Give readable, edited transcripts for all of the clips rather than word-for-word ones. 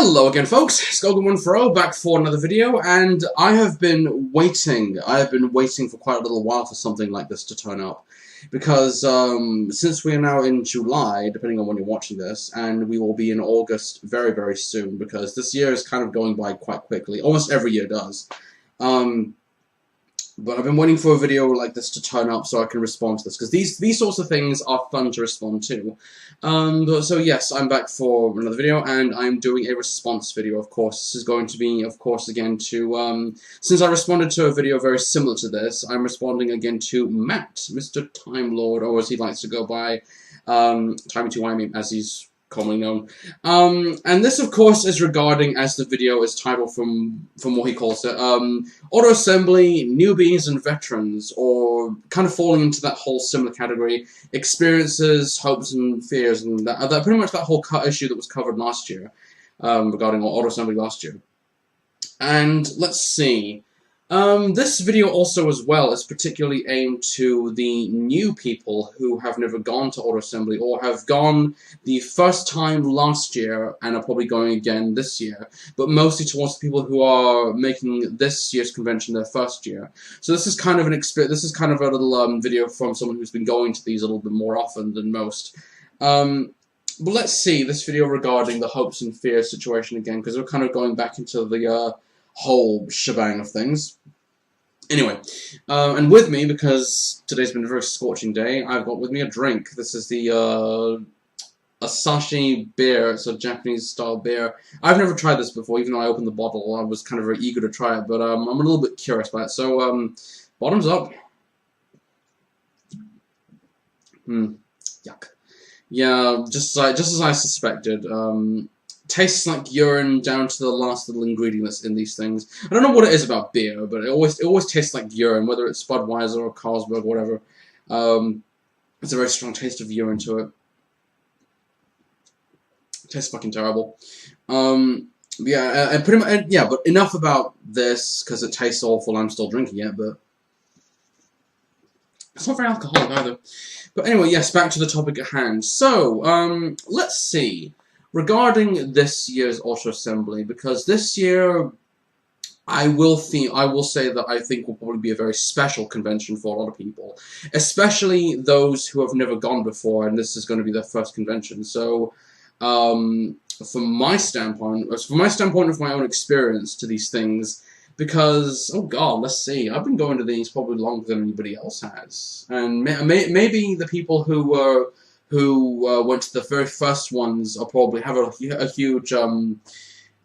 Hello again, folks. Skullgun140 back for another video, and I have been waiting. For quite a little while for something like this to turn up, because since we are now in July, depending on when you're watching this, and we will be in August very, very soon, because this year is kind of going by quite quickly. Almost every year does. But I've been waiting for a video like this to turn up so I can respond to this, because these sorts of things are fun to respond to. So yes, I'm back for another video, and I'm doing a response video, of course. This is going to be, of course, again to, since I responded to a video very similar to this, I'm responding again to Matt, Mr. Time Lord, or as he likes to go by, Timey, as he's commonly known. And this, of course, is regarding, as the video is titled from what he calls it, auto assembly, newbies, and veterans, or kind of falling into that whole similar category, experiences, hopes, and fears, and that pretty much that whole issue that was covered last year, regarding auto assembly last year. And let's see. This video also as well is particularly aimed to the new people who have never gone to auto assembly or have gone the first time last year and are probably going again this year, but mostly towards the people who are making this year's convention their first year. So this is kind of an this is kind of a little video from someone who's been going to these a little bit more often than most. But let's see this video regarding the hopes and fears situation again, because we're kind of going back into the whole shebang of things. Anyway, and with me, because today's been a very scorching day, I've got with me a drink. This is the Asahi beer. It's a Japanese-style beer. I've never tried this before, even though I opened the bottle. I was kind of very eager to try it, but I'm a little bit curious about it. So, bottoms up. Yuck. Yeah, just as I suspected. Tastes like urine down to the last little ingredient that's in these things. I don't know what it is about beer, but it always tastes like urine, whether it's Budweiser or Carlsberg or whatever. It's a very strong taste of urine to it. It tastes fucking terrible. Yeah, and pretty much, yeah, but enough about this, because it tastes awful. I'm still drinking it, but it's not very alcoholic either. But anyway, yes, back to the topic at hand. So, let's see. Regarding this year's auto assembly, because this year I will say that I think will probably be a very special convention for a lot of people, especially those who have never gone before, and this is going to be their first convention. So, from my standpoint of my own experience to these things, because, oh god, let's see, I've been going to these probably longer than anybody else has, and maybe the people who went to the very first ones probably have a huge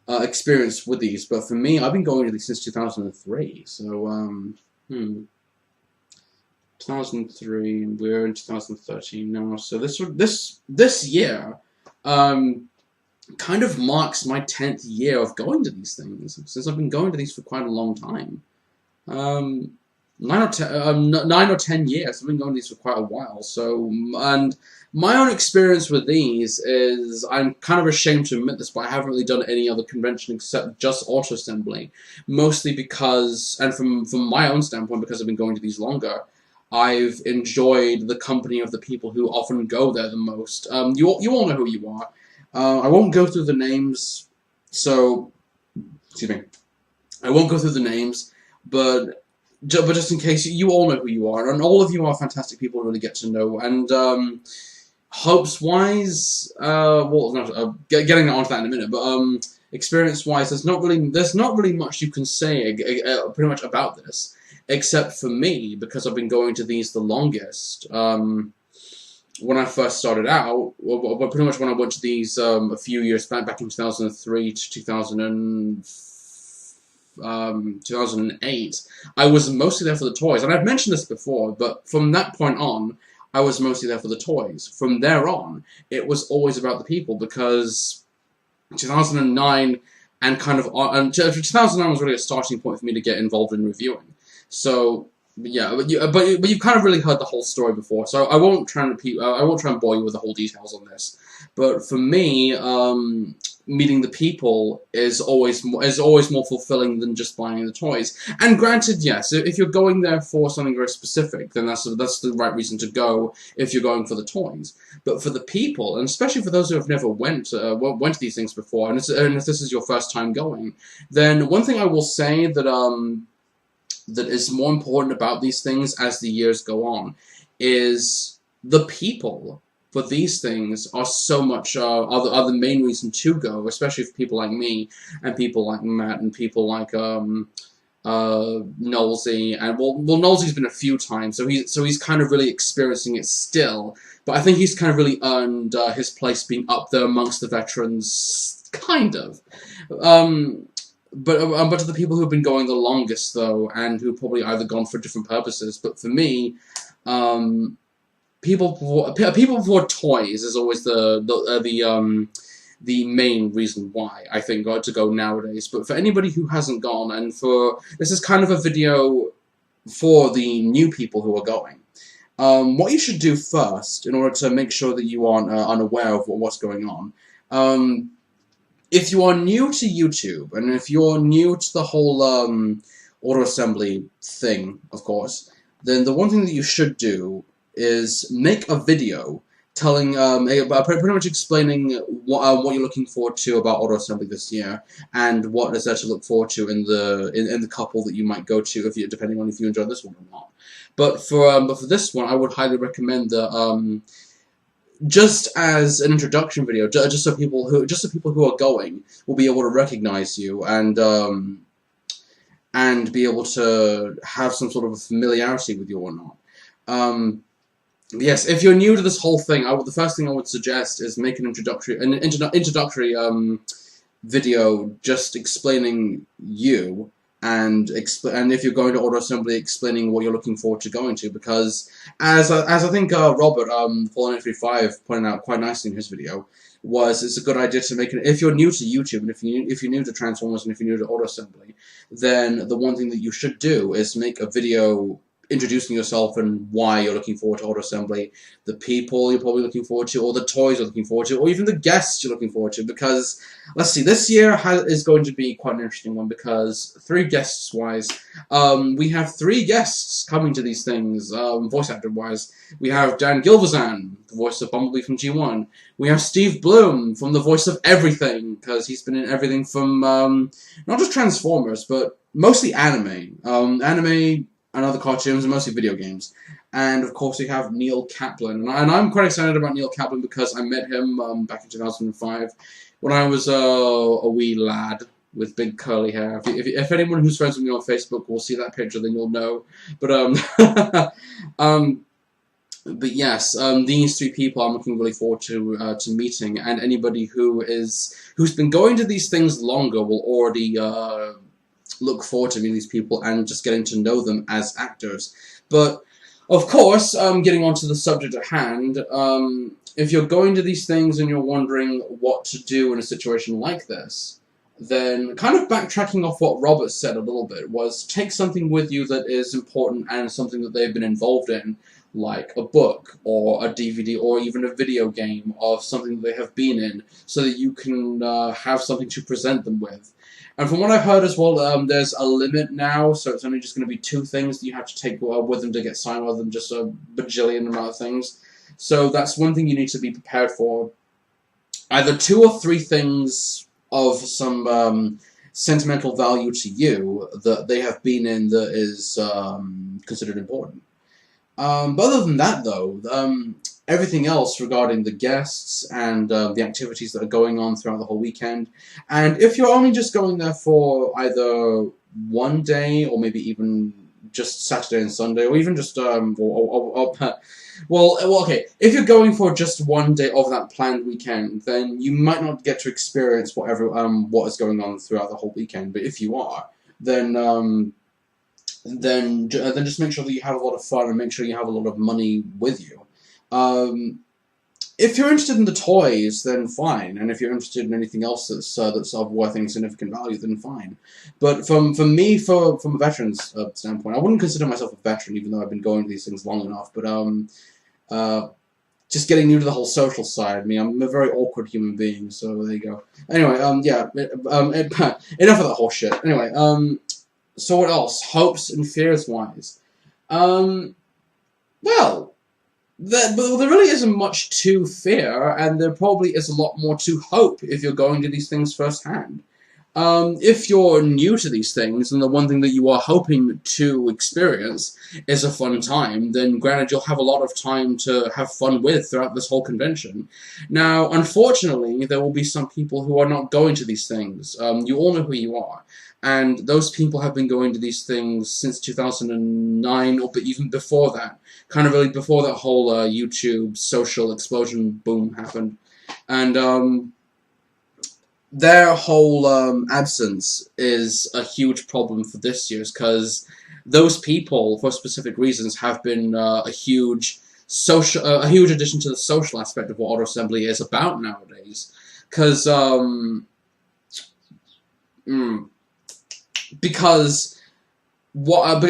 experience with these, but for me, I've been going to these since 2003, so, 2003, and we're in 2013 now, so this year, kind of marks my 10th year of going to these things, since I've been going to these for quite a long time. 9 or 10 years. I've been going to these for quite a while. So, and my own experience with these is, I'm kind of ashamed to admit this, but I haven't really done any other convention except just auto assembly. Mostly because, and from my own standpoint, because I've been going to these longer, I've enjoyed the company of the people who often go there the most. You all know who you are. I won't go through the names, so, excuse me. I won't go through the names, but just in case, you all know who you are, and all of you are fantastic people to really get to know, and, hopes-wise, well, no, getting onto that in a minute, but, experience-wise, there's not really much you can say, pretty much about this, except for me, because I've been going to these the longest. When I first started out, well, pretty much when I went to these, a few years back in 2003 to 2008, I was mostly there for the toys, and I've mentioned this before, but from that point on, I was mostly there for the toys. From there on, it was always about the people, because 2009 and kind of, and 2009 was really a starting point for me to get involved in reviewing. So, yeah, but you've kind of really heard the whole story before, so I won't try and repeat. I won't try and bore you with the whole details on this. But for me, meeting the people is always more fulfilling than just buying the toys. And granted, yes, if you're going there for something very specific, then that's the right reason to go if you're going for the toys. But for the people, and especially for those who have never went to these things before, and if this is your first time going, then one thing I will say that that is more important about these things as the years go on is the people. For these things are so much are the main reason to go, especially for people like me and people like Matt and people like Nolsey, and well Nolsey's been a few times, so he's kind of really experiencing it still. But I think he's kind of really earned his place being up there amongst the veterans, kind of. But to the people who've been going the longest though, and who probably either gone for different purposes. But for me, people for toys is always the main reason why I think to go nowadays. But for anybody who hasn't gone, and this is kind of a video for the new people who are going. What you should do first, in order to make sure that you aren't unaware of what's going on, if you are new to YouTube, and if you're new to the whole auto assembly thing, of course, then the one thing that you should do is make a video telling, pretty much explaining what you're looking forward to about auto assembly this year, and what is there to look forward to in the couple that you might go to, depending on if you enjoy this one or not. But for this one, I would highly recommend that just as an introduction video, just so people who are going will be able to recognize you and be able to have some sort of a familiarity with you or not. Yes, if you're new to this whole thing, the first thing I would suggest is make an introductory video just explaining you, and if you're going to auto assembly, explaining what you're looking forward to going to, because as I think Robert Fallen835 pointed out quite nicely in his video, it's a good idea to make if you're new to YouTube, and if you're new to Transformers, and if you're new to auto assembly, then the one thing that you should do is make a video introducing yourself and why you're looking forward to auto assembly, the people you're probably looking forward to, or the toys you're looking forward to, or even the guests you're looking forward to. Because let's see, this year is going to be quite an interesting one, because 3 guests wise, we have 3 guests coming to these things, voice actor wise. We have Dan Gilvezan, the voice of Bumblebee from G1. We have Steve Bloom from the voice of everything, because he's been in everything from not just Transformers, but mostly anime. And other cartoons, and mostly video games. And of course we have Neil Kaplan, and I'm quite excited about Neil Kaplan because I met him back in 2005 when I was a wee lad with big curly hair. If anyone who's friends with me on Facebook will see that picture, then you'll know. But but yes, these 3 people I'm looking really forward to meeting, and anybody who's been going to these things longer will already look forward to meeting these people and just getting to know them as actors. But of course, getting onto the subject at hand, if you're going to these things and you're wondering what to do in a situation like this, then kind of backtracking off what Robert said a little bit was take something with you that is important and something that they've been involved in, like a book or a DVD or even a video game of something that they have been in, so that you can have something to present them with. And from what I've heard as well, there's a limit now, so it's only just going to be 2 things that you have to take with them to get signed, rather than just a bajillion amount of things. So that's one thing you need to be prepared for. Either 2 or 3 things of some sentimental value to you that they have been in that is considered important. But other than that, though, everything else regarding the guests and the activities that are going on throughout the whole weekend, and if you're only just going there for either one day, or maybe even just Saturday and Sunday, or even just well, okay, if you're going for just one day of that planned weekend, then you might not get to experience what is going on throughout the whole weekend. But if you are, then just make sure that you have a lot of fun and make sure you have a lot of money with you. If you're interested in the toys, then fine, and if you're interested in anything else that's of worth any significant value, then fine. But from a veteran's standpoint, I wouldn't consider myself a veteran, even though I've been going to these things long enough. But just getting new to the whole social side of me. I'm a very awkward human being, so there you go. Anyway, yeah, enough of that whole shit. Anyway, so what else? Hopes and fears-wise. Well, there really isn't much to fear, and there probably is a lot more to hope if you're going to these things firsthand. If you're new to these things, and the one thing that you are hoping to experience is a fun time, then granted you'll have a lot of time to have fun with throughout this whole convention. Now, unfortunately, there will be some people who are not going to these things. You all know who you are. And those people have been going to these things since 2009, or even before that. Kind of really before that whole YouTube social explosion boom happened. And their whole absence is a huge problem for this year's, because those people, for specific reasons, have been a huge addition to the social aspect of what Auto Assembly is about nowadays. Because what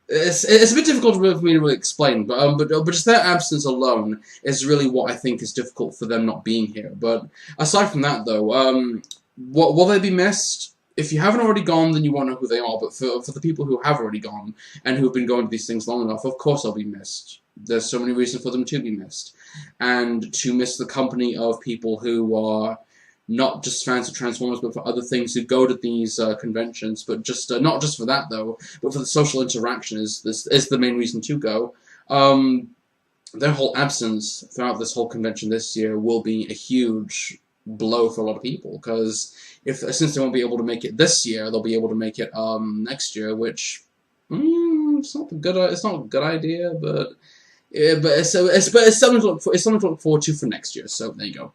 it's a bit difficult for me to really explain, but just their absence alone is really what I think is difficult for them not being here. But aside from that, though, will they be missed? If you haven't already gone, then you won't know who they are. But for the people who have already gone and who've been going to these things long enough, of course they'll be missed. There's so many reasons for them to be missed, and to miss the company of people who are not just fans of Transformers, but for other things who go to these conventions. But just not just for that, though, but for the social interaction is the main reason to go. Their whole absence throughout this whole convention this year will be a huge blow for a lot of people, because since they won't be able to make it this year, they'll be able to make it next year, which it's not a good idea, but it's something to look forward to for next year. So there you go.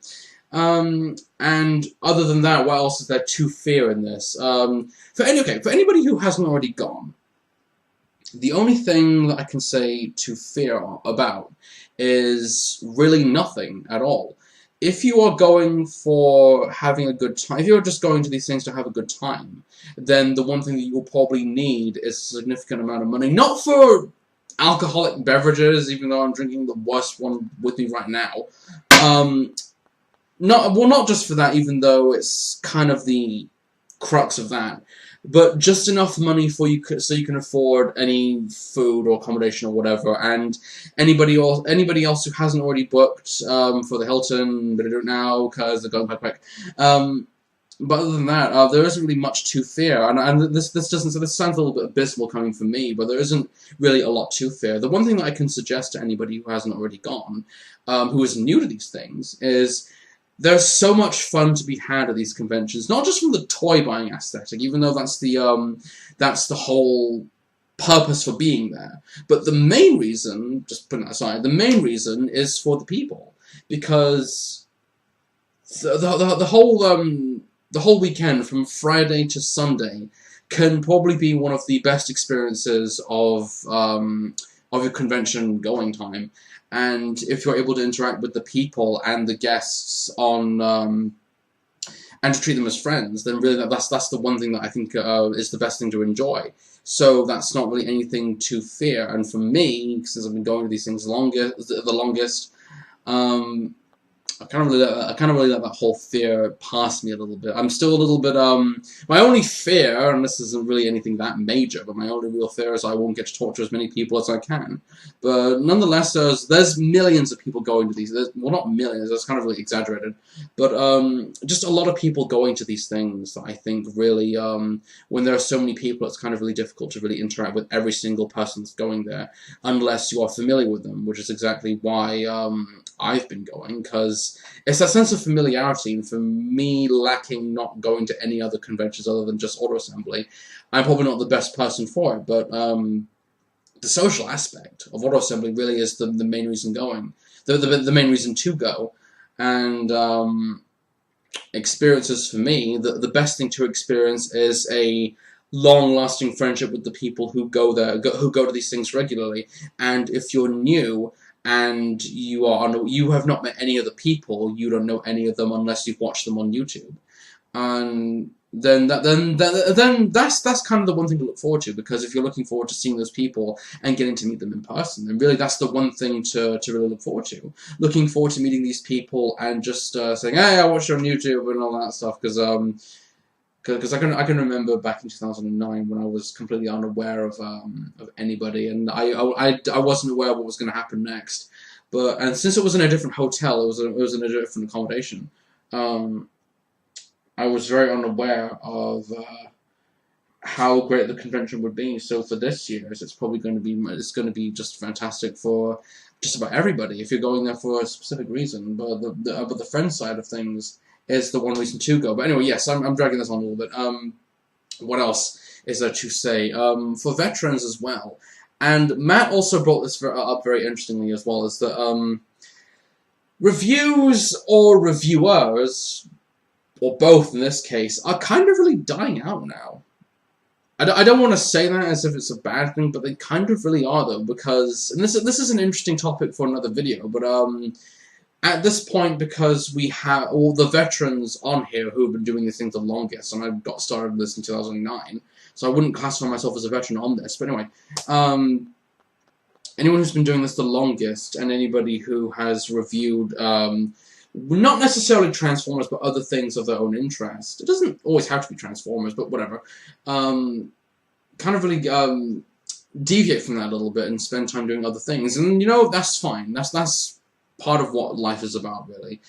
And other than that, what else is there to fear in this? For anybody who hasn't already gone, the only thing that I can say to fear about is really nothing at all. If you are going for having a good time, if you're just going to these things to have a good time, then the one thing that you'll probably need is a significant amount of money. Not for alcoholic beverages, even though I'm drinking the worst one with me right now. Not just for that, even though it's kind of the crux of that, but just enough money so you can afford any food or accommodation or whatever. And anybody else who hasn't already booked for the Hilton, better do it now because they're going quite quick. But other than that, there isn't really much to fear. And this sounds a little bit abysmal coming from me, but there isn't really a lot to fear. The one thing that I can suggest to anybody who hasn't already gone, who is new to these things, is there's so much fun to be had at these conventions, not just from the toy buying aesthetic, even though that's the whole purpose for being there. But the main reason, just putting that aside, the main reason is for the people, because the whole weekend from Friday to Sunday can probably be one of the best experiences of your convention going time. And if you're able to interact with the people and the guests and to treat them as friends, then really that's the one thing that I think is the best thing to enjoy. So that's not really anything to fear. And for me, since I've been going to these things the longest, I kind of really let that whole fear pass me a little bit. I'm still a little bit, my only fear, and this isn't really anything that major, but my only real fear is I won't get to talk to as many people as I can. But nonetheless, there's millions of people going to these, well, not millions, that's kind of really exaggerated, but just a lot of people going to these things that I think really, when there are so many people, it's kind of really difficult to really interact with every single person that's going there, unless you are familiar with them, which is exactly why I've been going, because it's that sense of familiarity, and for me, lacking not going to any other conventions other than just Auto Assembly, I'm probably not the best person for it, but the social aspect of Auto Assembly really is the main reason going, the main reason to go, and experiences for me, the best thing to experience is a long-lasting friendship with the people who go there, who go to these things regularly, and if you're new, and you have not met any of the people, you don't know any of them unless you've watched them on YouTube. And then that's kind of the one thing to look forward to, because if you're looking forward to seeing those people and getting to meet them in person, then really that's the one thing to really look forward to. Looking forward to meeting these people and just saying, hey, I watched you on YouTube and all that stuff, because I can remember back in 2009 when I was completely unaware of anybody, and I wasn't aware of what was going to happen next. And since it was in a different hotel, it was in a different accommodation. I was very unaware of how great the convention would be. So for this year's, it's probably going to be just fantastic for just about everybody if you're going there for a specific reason. But the friend side of things is the one reason to go. But anyway, yes, I'm dragging this on a little bit. What else is there to say? For veterans as well, and Matt also brought this up very interestingly as well, is that reviews or reviewers, or both in this case, are kind of really dying out now. I don't want to say that as if it's a bad thing, but they kind of really are, though, because, and this is an interesting topic for another video, but at this point, because we have all the veterans on here who have been doing this thing the longest, and I got started this in 2009, so I wouldn't classify myself as a veteran on this, but anyway, anyone who's been doing this the longest, and anybody who has reviewed, not necessarily Transformers, but other things of their own interest. It doesn't always have to be Transformers, but whatever. Kind of really deviate from that a little bit and spend time doing other things. And, you know, that's fine. That's part of what life is about, really.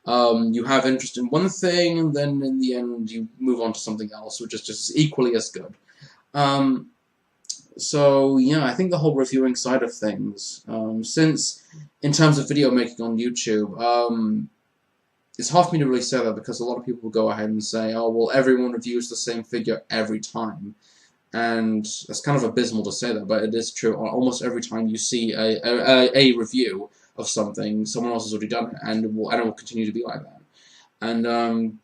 You have interest in one thing, and then in the end you move on to something else, which is just equally as good. So, yeah, I think the whole reviewing side of things, since, in terms of video making on YouTube, it's hard for me to really say that, because a lot of people will go ahead and say, oh, well, everyone reviews the same figure every time. And it's kind of abysmal to say that, but it is true. Almost every time you see a review of something, someone else has already done it, and it will continue to be like that. And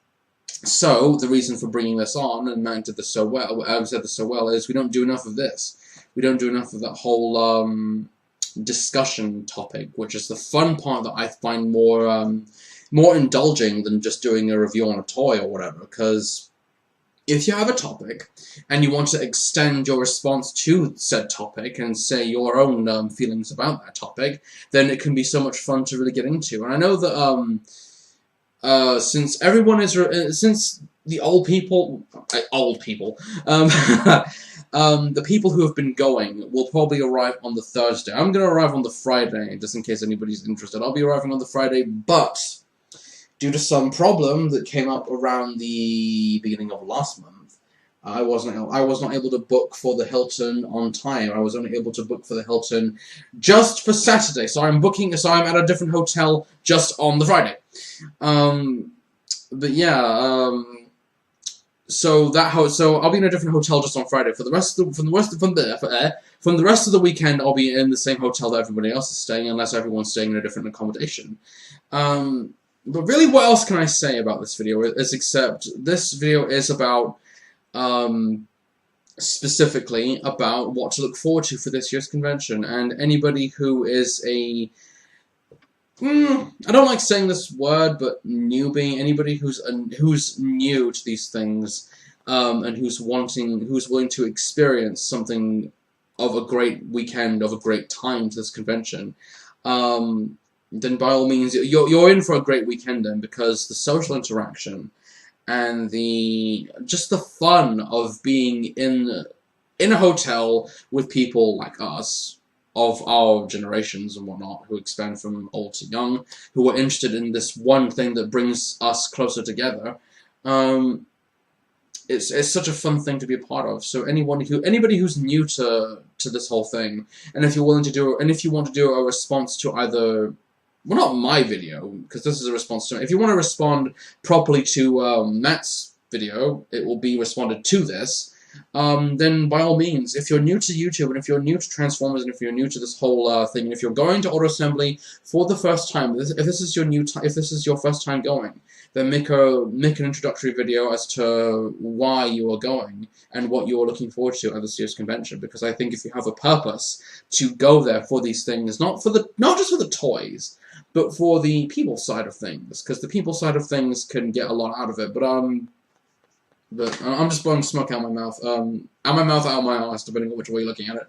so the reason for bringing this on, and Matt did this so well, is we don't do enough of this. We don't do enough of that whole discussion topic, which is the fun part that I find more indulging than just doing a review on a toy or whatever. Because if you have a topic and you want to extend your response to said topic and say your own feelings about that topic, then it can be so much fun to really get into. And I know that since everyone is since the old people, the people who have been going will probably arrive on the Thursday. I'm going to arrive on the Friday, just in case anybody's interested. I'll be arriving on the Friday, but due to some problem that came up around the beginning of last month, I was not able to book for the Hilton on time. I was only able to book for the Hilton just for Saturday. So I'm at a different hotel just on the Friday. But yeah, so I'll be in a different hotel just on Friday. From the rest of the weekend, I'll be in the same hotel that everybody else is staying, unless everyone's staying in a different accommodation. But really, what else can I say about this video? Except this video is about specifically about what to look forward to for this year's convention, and anybody who is a I don't like saying this word, but newbie, anybody who's new to these things, and who's willing to experience something of a great weekend, of a great time to this convention, then by all means, you're in for a great weekend then, because the social interaction and just the fun of being in a hotel with people like us, of our generations and whatnot, who expand from old to young, who are interested in this one thing that brings us closer together. It's such a fun thing to be a part of. So anybody who's new to this whole thing, and if you want to do a response to either, well, not my video, because this is a response to, if you want to respond properly to Matt's video, it will be responded to this. Then by all means, if you're new to YouTube, and if you're new to Transformers, and if you're new to this whole thing, and if you're going to Auto Assembly for the first time, if this is your first time going, then make an introductory video as to why you are going and what you are looking forward to at this year's convention. Because I think if you have a purpose to go there for these things, not just for the toys, but for the people side of things, because the people side of things can get a lot out of it. But But I'm just blowing smoke out my mouth. Out my mouth, out my ass, depending on which way you're looking at it.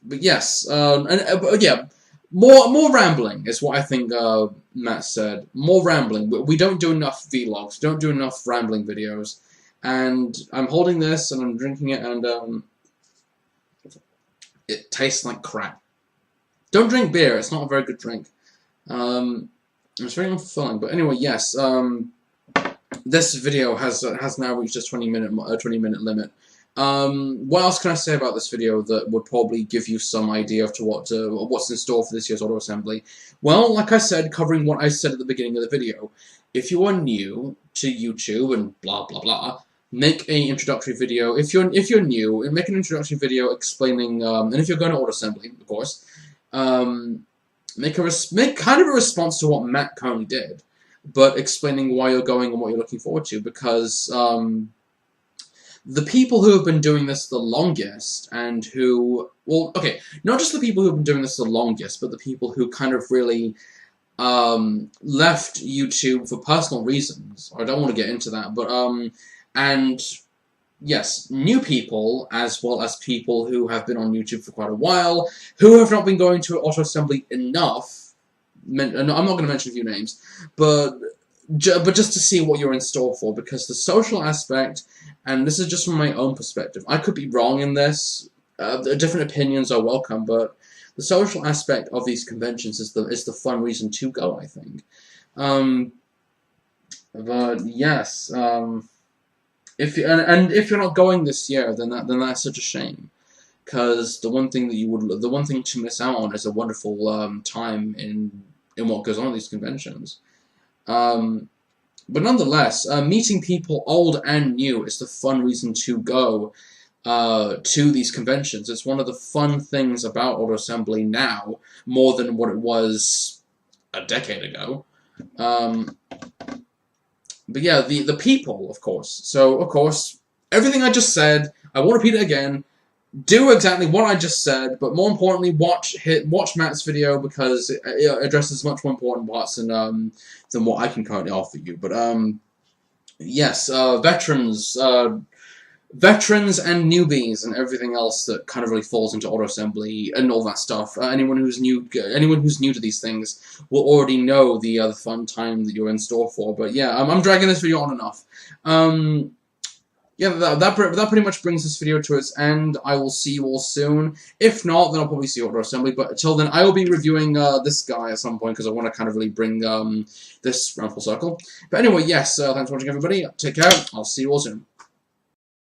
But yes, but yeah, more rambling is what I think Matt said. More rambling. We don't do enough vlogs. We don't do enough rambling videos. And I'm holding this and I'm drinking it, and it tastes like crap. Don't drink beer. It's not a very good drink. It's very unfulfilling. But anyway, yes. This video has now reached its 20-minute limit. What else can I say about this video that would probably give you some idea of what's in store for this year's auto assembly? Well, like I said, covering what I said at the beginning of the video, if you are new to YouTube and blah blah blah, make an introductory video. If you're new, make an introductory video explaining, and if you're going to auto assembly, of course, make kind of a response to what Matt currently did, but explaining why you're going and what you're looking forward to, because the people who have been doing this the longest, and who, well, okay, not just the people who have been doing this the longest, but the people who kind of really left YouTube for personal reasons. I don't want to get into that, but and yes, new people, as well as people who have been on YouTube for quite a while, who have not been going to auto assembly enough. I'm not going to mention a few names, but just to see what you're in store for, because the social aspect, and this is just from my own perspective, I could be wrong in this, different opinions are welcome, but the social aspect of these conventions is the fun reason to go, I think. But yes, if you're not going this year, then that's such a shame, because the one thing to miss out on is a wonderful time in what goes on at these conventions. But nonetheless, meeting people old and new is the fun reason to go to these conventions. It's one of the fun things about auto assembly now, more than what it was a decade ago. But yeah, the people, of course. So, of course, everything I just said, I won't repeat it again. Do exactly what I just said, but more importantly, watch Matt's video, because it addresses much more important parts than what I can currently offer you. But yes, veterans and newbies and everything else that kind of really falls into auto assembly and all that stuff. Anyone who's new to these things will already know the fun time that you're in store for. But yeah, I'm dragging this video on enough. Yeah, that pretty much brings this video to its end. I will see you all soon. If not, then I'll probably see you at auto assembly. But until then, I will be reviewing this guy at some point, because I want to kind of really bring this round full circle. But anyway, yes, thanks for watching, everybody. Take care. I'll see you all soon.